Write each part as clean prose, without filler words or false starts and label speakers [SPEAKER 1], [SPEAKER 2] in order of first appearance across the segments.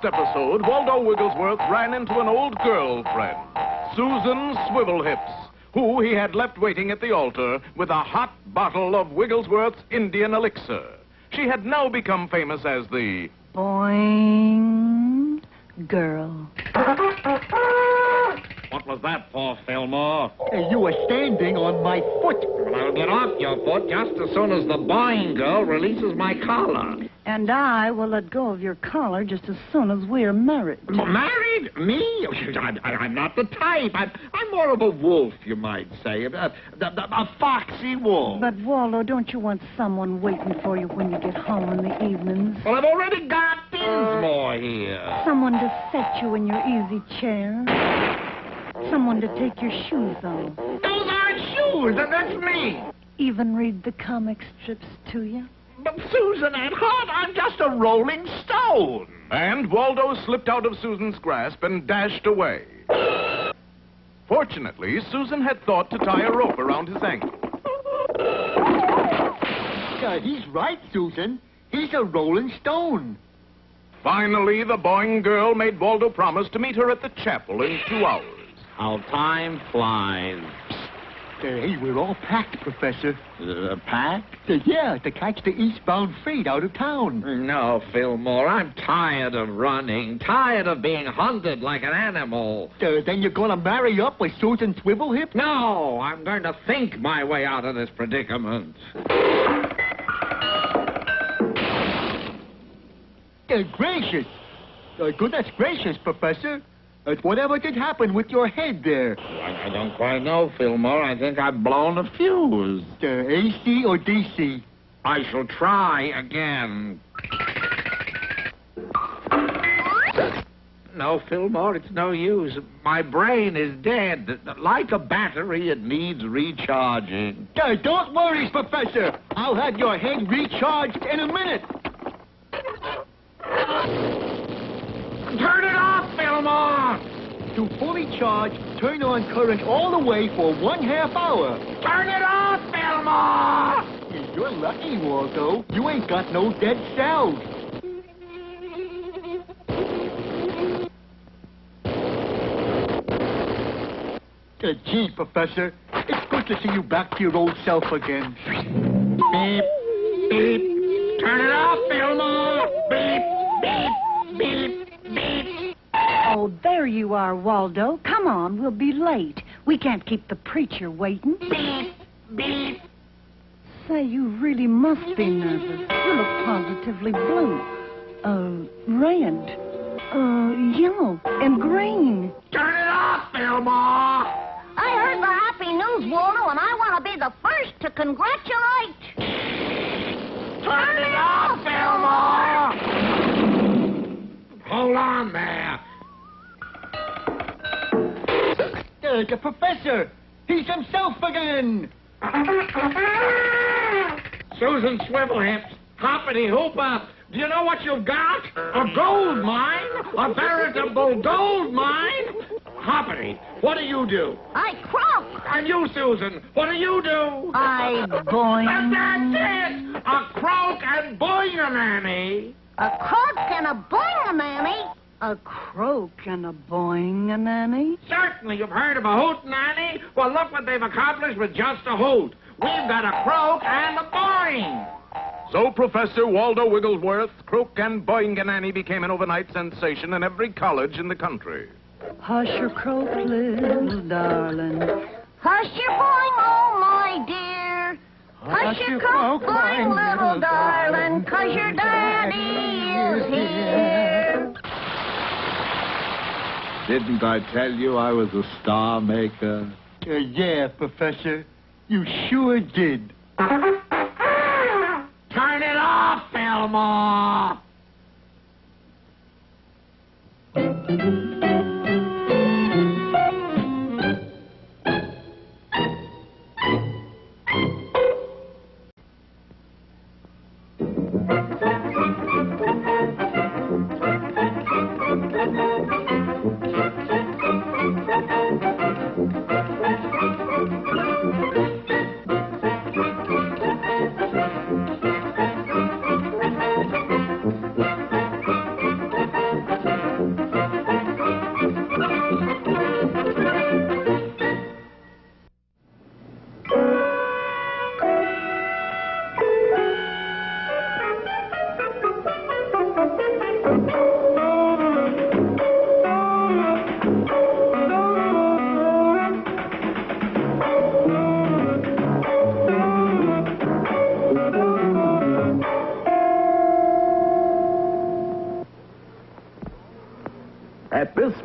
[SPEAKER 1] last episode, Waldo Wigglesworth ran into an old girlfriend, Susan Swivelhips, who he had left waiting at the altar with a hot bottle of Wigglesworth's Indian elixir. She had now become famous as the
[SPEAKER 2] Boing Girl.
[SPEAKER 3] What was that for, Fillmore?
[SPEAKER 4] You were standing on my foot.
[SPEAKER 3] Well, I'll get off your foot just as soon as the boing girl releases my collar.
[SPEAKER 2] And I will let go of your collar just as soon as we're married.
[SPEAKER 3] Married? Me? I'm not the type. I'm more of a wolf, you might say. A foxy wolf.
[SPEAKER 2] But, Waldo, don't you want someone waiting for you when you get home in the evenings?
[SPEAKER 3] Well, I've already got Dinsmore here.
[SPEAKER 2] Someone to set you in your easy chair. Someone to take your shoes off.
[SPEAKER 3] Those aren't shoes, and that's me.
[SPEAKER 2] Even read the comic strips to you.
[SPEAKER 3] But Susan, at heart, I'm just a rolling stone.
[SPEAKER 1] And Waldo slipped out of Susan's grasp and dashed away. Fortunately, Susan had thought to tie a rope around his ankle.
[SPEAKER 4] He's right, Susan. He's a rolling stone.
[SPEAKER 1] Finally, the boing girl made Waldo promise to meet her at the chapel in 2 hours.
[SPEAKER 3] How time flies.
[SPEAKER 4] Hey, we're all packed, Professor.
[SPEAKER 3] Packed?
[SPEAKER 4] Yeah, to catch the eastbound freight out of town.
[SPEAKER 3] No, Fillmore, I'm tired of running, tired of being hunted like an animal.
[SPEAKER 4] Then you're gonna marry up with Susan Swivelhip?
[SPEAKER 3] No, I'm going to think my way out of this predicament.
[SPEAKER 4] Gracious! Goodness gracious, Professor. Whatever did happen with your head there?
[SPEAKER 3] I don't quite know, Fillmore. I think I've blown a fuse.
[SPEAKER 4] AC or DC?
[SPEAKER 3] I shall try again. No, Fillmore, it's no use. My brain is dead. Like a battery, it needs recharging.
[SPEAKER 4] Don't worry, Professor. I'll have your head recharged in a minute.
[SPEAKER 3] Turn it off, Fillmore!
[SPEAKER 4] To fully charge, turn on current all the way for 1/2 hour.
[SPEAKER 3] Turn it off, Fillmore!
[SPEAKER 4] You're lucky, Waldo. You ain't got no dead cells. Gee, Professor, it's good to see you back to your old self again.
[SPEAKER 3] Beep, beep. Turn it off, Fillmore! Beep, beep, beep, beep.
[SPEAKER 2] Oh, there you are, Waldo. Come on, we'll be late. We can't keep the preacher waiting.
[SPEAKER 3] Beep, beep.
[SPEAKER 2] Say, you really must be nervous. You look positively blue. Red. Yellow and green.
[SPEAKER 3] Turn it off, Fillmore!
[SPEAKER 5] I heard the happy news, Waldo, and I want to be the first to congratulate.
[SPEAKER 3] Turn it off, Fillmore! Hold on there.
[SPEAKER 4] The Professor! He's himself again!
[SPEAKER 3] Susan Swivelhips, Hoppity Hooper, do you know what you've got? A gold mine? A veritable gold mine? Hoppity, what do you do?
[SPEAKER 5] I croak.
[SPEAKER 3] And you, Susan, what do you do?
[SPEAKER 2] I boing.
[SPEAKER 3] And that's it! A croak and boing-a-nanny.
[SPEAKER 5] A croak and a boing-a-nanny.
[SPEAKER 2] A croak and a boing-a-nanny.
[SPEAKER 3] Certainly, you've heard of a hoot-nanny. Well, look what they've accomplished with just a hoot. We've got a croak and a boing.
[SPEAKER 1] So Professor Waldo Wigglesworth, Croak and Boing-a-Nanny became an overnight sensation in every college in the country.
[SPEAKER 2] Hush your croak, little darling.
[SPEAKER 5] Hush your boing, oh my dear. Hush your croak, boing, little darling, 'cause your daddy is here.
[SPEAKER 3] Didn't I tell you I was a star maker?
[SPEAKER 4] Yeah, Professor. You sure did.
[SPEAKER 3] Turn it off, Fillmore!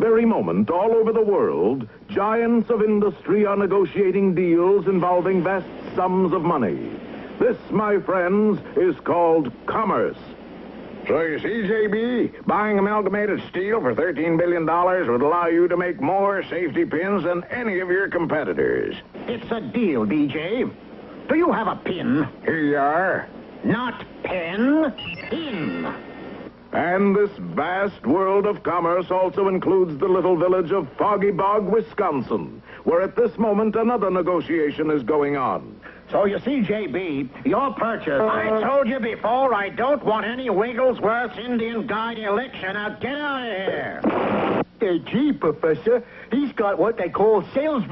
[SPEAKER 1] very moment, all over the world, giants of industry are negotiating deals involving vast sums of money. This, my friends, is called commerce.
[SPEAKER 6] So you see, JB, buying Amalgamated Steel for $13 billion would allow you to make more safety pins than any of your competitors.
[SPEAKER 3] It's a deal, BJ. Do you have a pin?
[SPEAKER 6] Here you are.
[SPEAKER 3] Not pen, pin.
[SPEAKER 1] And this vast world of commerce also includes the little village of Foggy Bog, Wisconsin, where at this moment another negotiation is going on.
[SPEAKER 3] So you see, JB, your purchase... I told you before, I don't want any Wigglesworth's Indian Guide election. Now get out of here.
[SPEAKER 4] Gee, Professor, he's got what they call sales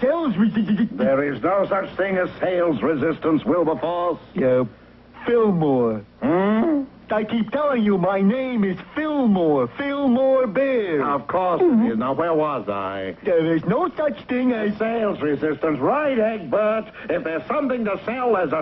[SPEAKER 6] There is no such thing as sales resistance, Wilberforce.
[SPEAKER 4] Fillmore.
[SPEAKER 6] Hmm?
[SPEAKER 4] I keep telling you, my name is Fillmore Bear.
[SPEAKER 6] Of course it is. Now, where was I?
[SPEAKER 4] There's no such thing as...
[SPEAKER 6] Sales resistance. Right, Egbert. If there's something to sell, there's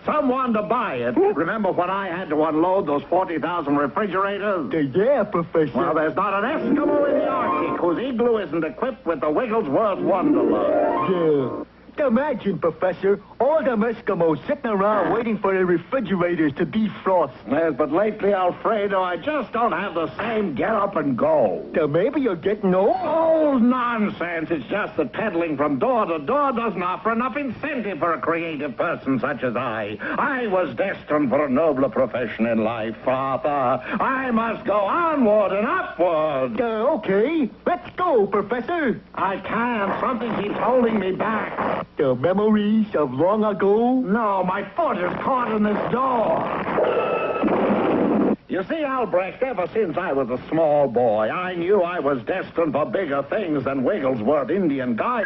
[SPEAKER 6] someone to buy it. Remember when I had to unload those 40,000 refrigerators?
[SPEAKER 4] Yeah, Professor.
[SPEAKER 6] Well, there's not an Eskimo in the Arctic whose igloo isn't equipped with the Wigglesworth Wonderland.
[SPEAKER 4] Yeah. Imagine, Professor, all them Eskimos sitting around waiting for their refrigerators to defrost.
[SPEAKER 6] Yes, but lately, Alfredo, I just don't have the same get up and go.
[SPEAKER 4] Maybe you're getting old.
[SPEAKER 6] Oh, nonsense. It's just that peddling from door to door doesn't offer enough incentive for a creative person such as I. I was destined for a nobler profession in life, Father. I must go onward and upward.
[SPEAKER 4] Okay, let's go, Professor.
[SPEAKER 6] I can't. Something keeps holding me back.
[SPEAKER 4] The memories of long ago?
[SPEAKER 6] No, my foot is caught in this door. You see, Albrecht, ever since I was a small boy, I knew I was destined for bigger things than Wigglesworth Indian Guide.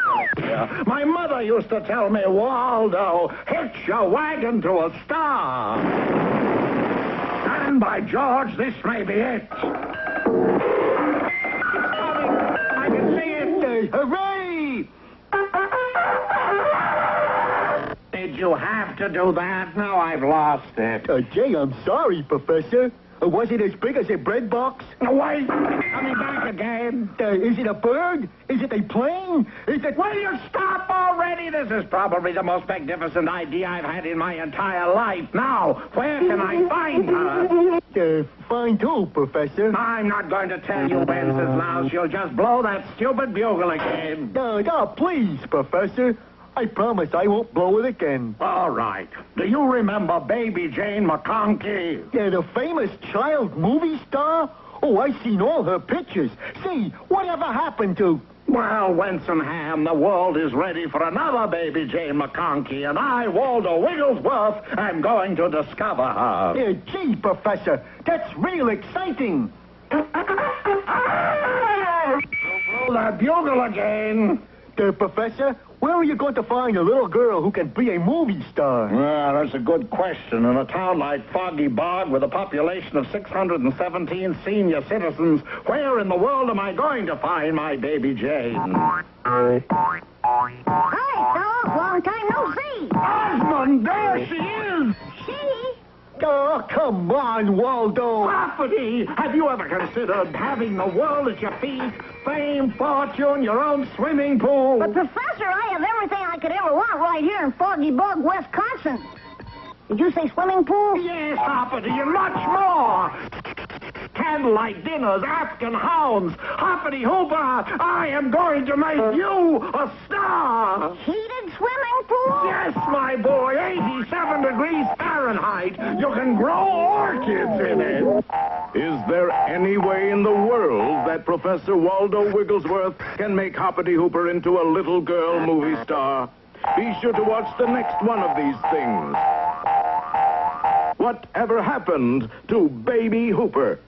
[SPEAKER 6] My mother used to tell me, Waldo, hitch your wagon to a star. And by George, this may be it. It's coming. I can see it.
[SPEAKER 4] Hooray!
[SPEAKER 6] Did you have to do that? Now I've lost it.
[SPEAKER 4] Jay, I'm sorry, Professor. Was it as big as a bread box?
[SPEAKER 6] Wait, coming back again.
[SPEAKER 4] Is it a bird? Is it a plane? Is it...
[SPEAKER 6] Will you stop already? This is probably the most magnificent idea I've had in my entire life. Now, where can I find her?
[SPEAKER 4] Find who, Professor?
[SPEAKER 6] I'm not going to tell you, Wenceslas. You'll just blow that stupid bugle again.
[SPEAKER 4] No, please, Professor. I promise I won't blow it again.
[SPEAKER 6] All right. Do you remember Baby Jane McConkey?
[SPEAKER 4] The famous child movie star? Oh, I've seen all her pictures. Say, whatever happened to...
[SPEAKER 6] Well, Wensenham, the world is ready for another Baby Jane McConkey, and I, Waldo Wigglesworth, am going to discover her.
[SPEAKER 4] Gee, Professor, that's real exciting.
[SPEAKER 6] Don't blow that bugle again.
[SPEAKER 4] Professor, where are you going to find a little girl who can be a movie star?
[SPEAKER 6] Well, that's a good question. In a town like Foggy Bog with a population of 617 senior citizens, where in the world am I going to find my Baby Jane?
[SPEAKER 5] Hi, fellas. Long time no see.
[SPEAKER 6] Osmond, there she is!
[SPEAKER 5] See?
[SPEAKER 4] Oh, come on, Waldo.
[SPEAKER 6] Hoppity! Have you ever considered having the world at your feet? Fame, fortune, your own swimming pool?
[SPEAKER 5] But, Professor, I have everything I could ever want right here in Foggy Bog, Wisconsin. Did you say swimming pool?
[SPEAKER 6] Yes, Hoppity, and much more. Candlelight dinners, African hounds, Hoppity Hooper, I am going to make you a star.
[SPEAKER 5] Heated swimming pool?
[SPEAKER 6] Yes, my boy, 87 degrees Fahrenheit. You can grow orchids in it.
[SPEAKER 1] Is there any way in the world that Professor Waldo Wigglesworth can make Hoppity Hooper into a little girl movie star? Be sure to watch the next one of these things. Whatever happened to Baby Hooper?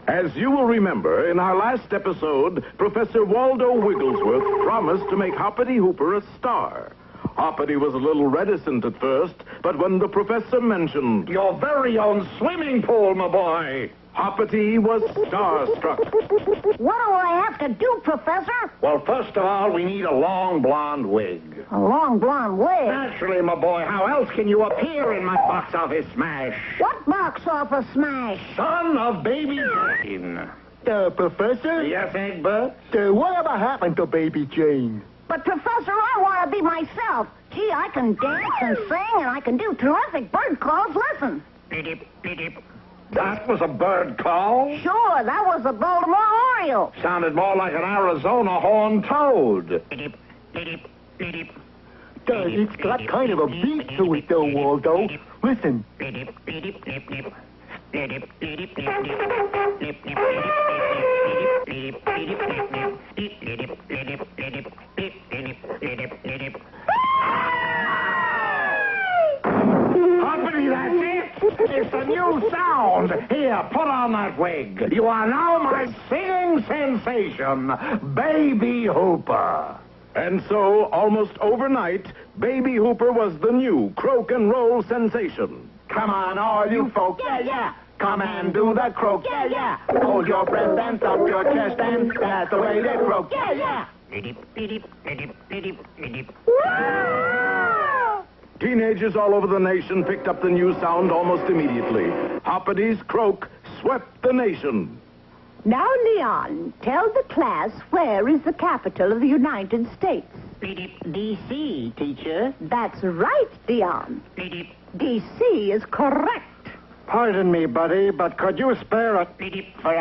[SPEAKER 1] As you will remember, in our last episode, Professor Waldo Wigglesworth promised to make Hoppity Hooper a star. Hoppity was a little reticent at first, but when the professor mentioned
[SPEAKER 6] Your very own swimming pool, my boy.
[SPEAKER 1] Hoppity was starstruck.
[SPEAKER 5] What do I have to do, Professor?
[SPEAKER 6] Well, first of all, we need a long blonde wig.
[SPEAKER 5] A long blonde wig.
[SPEAKER 6] Naturally, my boy, how else can you appear in my box office smash?
[SPEAKER 5] What box office smash?
[SPEAKER 6] Son of Baby Jane.
[SPEAKER 4] Professor?
[SPEAKER 6] Yes, Egbert?
[SPEAKER 4] Whatever happened to Baby Jane?
[SPEAKER 5] But, Professor, I want to be myself. Gee, I can dance and sing, and I can do terrific bird calls. Listen.
[SPEAKER 3] Beep, beep.
[SPEAKER 6] That was a bird call?
[SPEAKER 5] Sure, that was the Baltimore Oriole.
[SPEAKER 6] Sounded more like an Arizona horned toad.
[SPEAKER 3] Beep, beep, beep.
[SPEAKER 4] It's got kind of a beat to it, though, Waldo. Listen.
[SPEAKER 3] Beep, beep, beep, beep.
[SPEAKER 6] Hoppity, that's it. It's a new sound. Here, put on that wig. You are now my singing sensation, Baby Hooper.
[SPEAKER 1] And so, almost overnight, Baby Hooper was the new croak and roll sensation.
[SPEAKER 4] Come on, all you folk. Yeah, yeah. Come and do the croak. Yeah, yeah. Hold your breath and thump your chest, and that's the way they croak. Yeah, yeah.
[SPEAKER 1] Teenagers all over the nation picked up the new sound almost immediately. Hoppity's croak swept the nation.
[SPEAKER 2] Now, Leon, tell the class where is the capital of the United States.
[SPEAKER 4] D.C., teacher.
[SPEAKER 2] That's right, Leon. D.C. is correct.
[SPEAKER 6] Pardon me, buddy, but could you spare a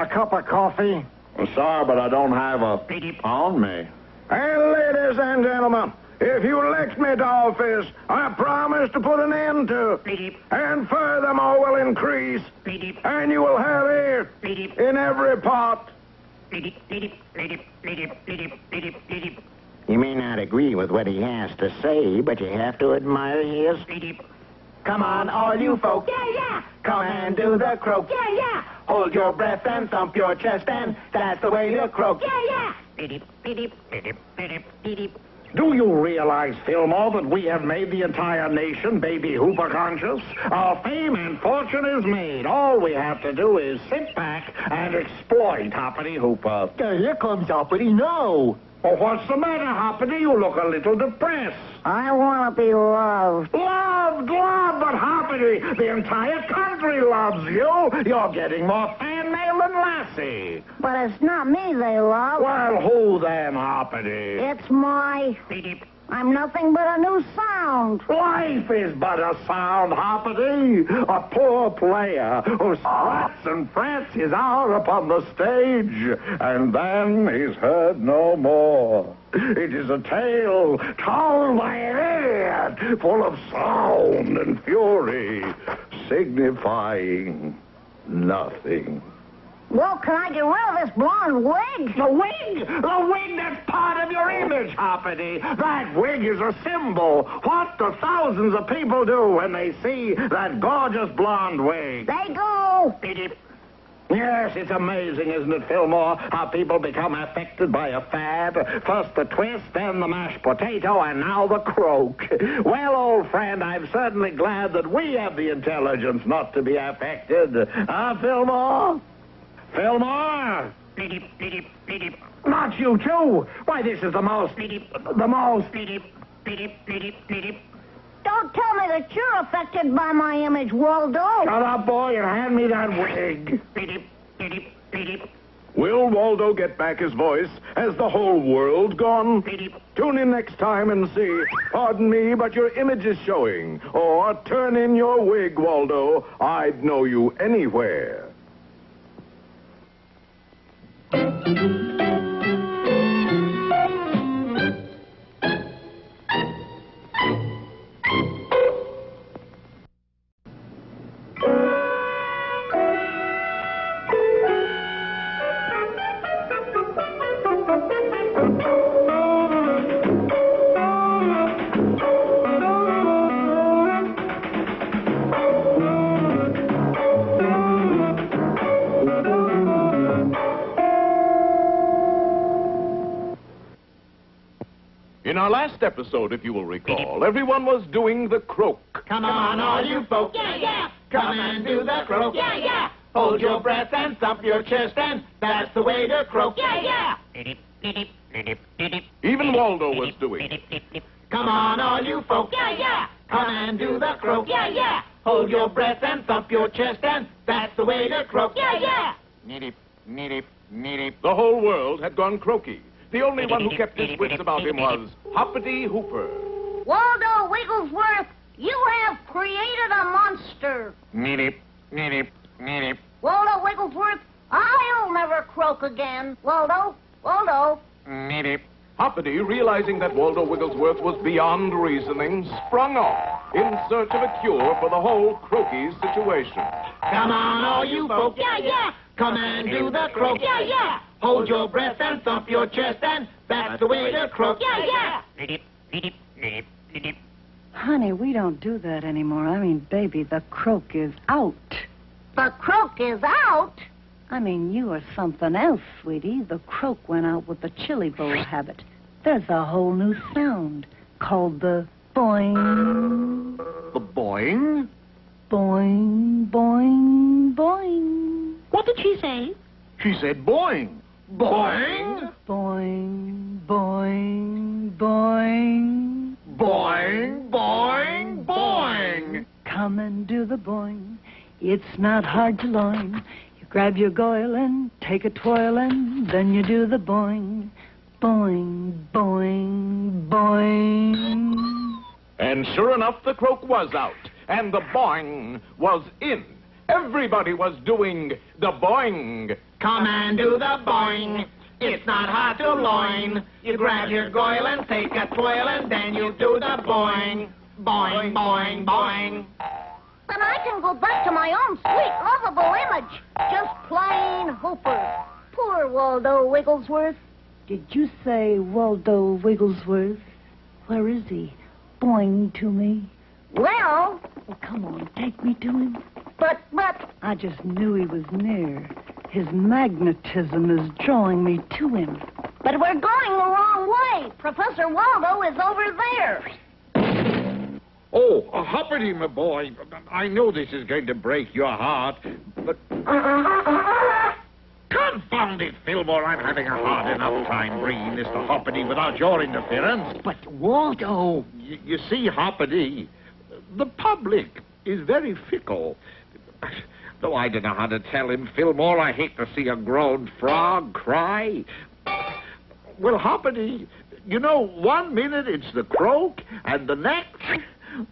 [SPEAKER 6] cup of coffee? I'm sorry, but I don't have a on me.
[SPEAKER 1] And ladies and gentlemen, if you elect me to office, I promise to put an end to, and furthermore will increase, and you will have air in every pot.
[SPEAKER 7] You may not agree with what he has to say, but you have to admire his...
[SPEAKER 4] Come on, all you folk.
[SPEAKER 5] Yeah, yeah.
[SPEAKER 4] Come and do the croak.
[SPEAKER 5] Yeah, yeah.
[SPEAKER 4] Hold your breath and thump your chest, and that's the way to croak.
[SPEAKER 5] Yeah, yeah.
[SPEAKER 6] Do you realize, Fillmore, that we have made the entire nation Baby Hooper conscious? Our fame and fortune is made. All we have to do is sit back and exploit Hoppity Hooper.
[SPEAKER 4] Here comes Hoppity now.
[SPEAKER 6] Oh, what's the matter, Hoppity? You look a little depressed.
[SPEAKER 5] I want to be loved.
[SPEAKER 6] Loved, but Hoppity, the entire country loves you. You're getting more fan mail than Lassie.
[SPEAKER 5] But it's not me they love.
[SPEAKER 6] Well, who then, Hoppity?
[SPEAKER 5] It's my... I'm nothing but a new sound.
[SPEAKER 6] Life is but a sound, Hoppity. A poor player who sweats and frets his hour upon the stage, and then is heard no more. It is a tale told by an idiot, full of sound and fury, signifying nothing.
[SPEAKER 5] Well, can I get rid of this blonde wig?
[SPEAKER 6] The wig? The wig that's part of your image, Hoppity. That wig is a symbol. What do thousands of people do when they see that gorgeous blonde wig?
[SPEAKER 5] They go.
[SPEAKER 6] Yes, it's amazing, isn't it, Fillmore, how people become affected by a fad? First the twist, then the mashed potato, and now the croak. Well, old friend, I'm certainly glad that we have the intelligence not to be affected. Fillmore? Fillmore? Not you, too. Why, this is the most...
[SPEAKER 5] Don't tell me that you're affected by my image, Waldo.
[SPEAKER 6] Shut up, boy, and hand me that wig.
[SPEAKER 1] Will Waldo get back his voice? Has the whole world gone? Tune in next time and see, pardon me, but your image is showing. Or turn in your wig, Waldo. I'd know you anywhere. last episode, if you will recall, everyone was doing the croak.
[SPEAKER 4] Come on, all you folks.
[SPEAKER 5] Yeah, yeah.
[SPEAKER 4] Come and do the croak.
[SPEAKER 5] Yeah, yeah.
[SPEAKER 4] Hold your breath and thump your chest, and that's the way to croak.
[SPEAKER 5] Yeah, yeah.
[SPEAKER 1] Even Waldo was doing it.
[SPEAKER 4] Come on, all you folks.
[SPEAKER 5] Yeah, yeah.
[SPEAKER 4] Come and do the croak.
[SPEAKER 5] Yeah, yeah.
[SPEAKER 4] Hold your breath and thump your chest, and that's the way to croak.
[SPEAKER 5] Yeah, yeah.
[SPEAKER 1] The whole world had gone croaky. The only one who kept his wits about him was Hoppity Hooper.
[SPEAKER 5] Waldo Wigglesworth, you have created a monster. Waldo Wigglesworth, I'll never croak again. Waldo.
[SPEAKER 1] Hoppity, realizing that Waldo Wigglesworth was beyond reasoning, sprung off in search of a cure for the whole croaky situation.
[SPEAKER 4] Come on, all you folks.
[SPEAKER 5] Yeah, yeah.
[SPEAKER 4] Come and do the croak.
[SPEAKER 5] Yeah, yeah.
[SPEAKER 4] Hold your breath and thump your chest, and that's the way to croak.
[SPEAKER 5] Yeah, yeah.
[SPEAKER 2] Honey, we don't do that anymore. I mean, baby, the croak is out.
[SPEAKER 5] The croak is out.
[SPEAKER 2] I mean, you are something else, sweetie. The croak went out with the chili bowl habit. There's a whole new sound called the boing.
[SPEAKER 3] The boing?
[SPEAKER 2] Boing, boing, boing.
[SPEAKER 5] What did she say?
[SPEAKER 3] She said boing. Boing?
[SPEAKER 2] Boing, boing, boing.
[SPEAKER 3] Boing, boing, boing.
[SPEAKER 2] Come and do the boing. It's not hard to learn. You grab your goil and take a twirl, and then you do the boing. Boing, boing, boing.
[SPEAKER 1] And sure enough, the croak was out, and the boing was in. Everybody was doing the boing.
[SPEAKER 4] Come and do the boing. It's not hard to loin. You grab your goil and take a twirl, and then you do the boing. Boing, boing, boing.
[SPEAKER 5] Then I can go back to my own sweet, lovable image. Just plain Hooper. Poor Waldo Wigglesworth.
[SPEAKER 2] Did you say Waldo Wigglesworth? Where is he? Boing to me.
[SPEAKER 5] Well,
[SPEAKER 2] Oh, come on, take me to him.
[SPEAKER 5] but,
[SPEAKER 2] I just knew he was near. His magnetism is drawing me to him.
[SPEAKER 5] but we're going the wrong way. Professor Waldo is over there.
[SPEAKER 3] Oh, Hoppity, my boy. I know this is going to break your heart, but... Confound it, Fillmore. I'm having a hard enough time bringing this to Hoppity without your interference. But, Waldo... You see, Hoppity, the public is very fickle. Though I don't know how to tell him, Fillmore, I hate to see a grown frog cry. Well, Hoppity, you know, 1 minute it's the croak, and the next...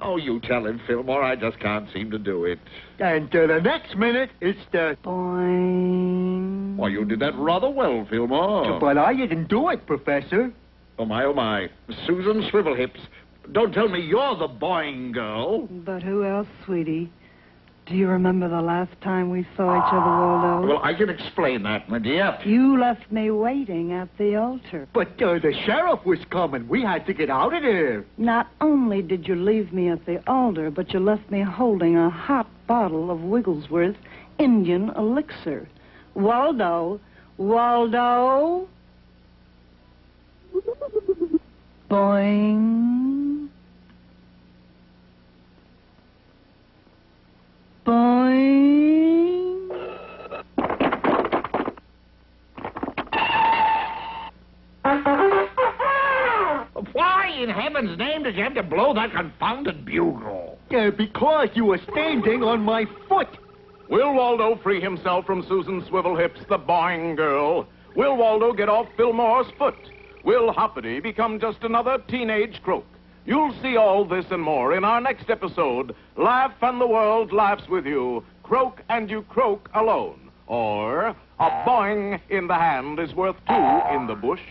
[SPEAKER 3] Oh, you tell him, Fillmore, I just can't seem to do it. And the next minute, it's the...
[SPEAKER 2] Boing.
[SPEAKER 3] Why, you did that rather well, Fillmore.
[SPEAKER 8] But I didn't do it, Professor.
[SPEAKER 3] Oh, my. Susan Swivelhips, don't tell me you're the boing girl.
[SPEAKER 2] But who else, sweetie? Do you remember the last time we saw each other, Waldo?
[SPEAKER 3] Well, I can explain that, my dear.
[SPEAKER 2] You left me waiting at the altar.
[SPEAKER 8] But the sheriff was coming. We had to get out of there.
[SPEAKER 2] Not only did you leave me at the altar, but you left me holding a hot bottle of Wigglesworth Indian elixir. Waldo! Boing. Boing.
[SPEAKER 3] Why in heaven's name did you have to blow that confounded bugle?
[SPEAKER 8] Because you were standing on my foot.
[SPEAKER 1] Will Waldo free himself from Susan Swivelhips, the boing girl? Will Waldo get off Fillmore's foot? Will Hoppity become just another teenage croak? You'll see all this and more in our next episode, Laugh and the World Laughs with You, Croak and You Croak Alone. Or, a boing in the hand is worth two in the bush.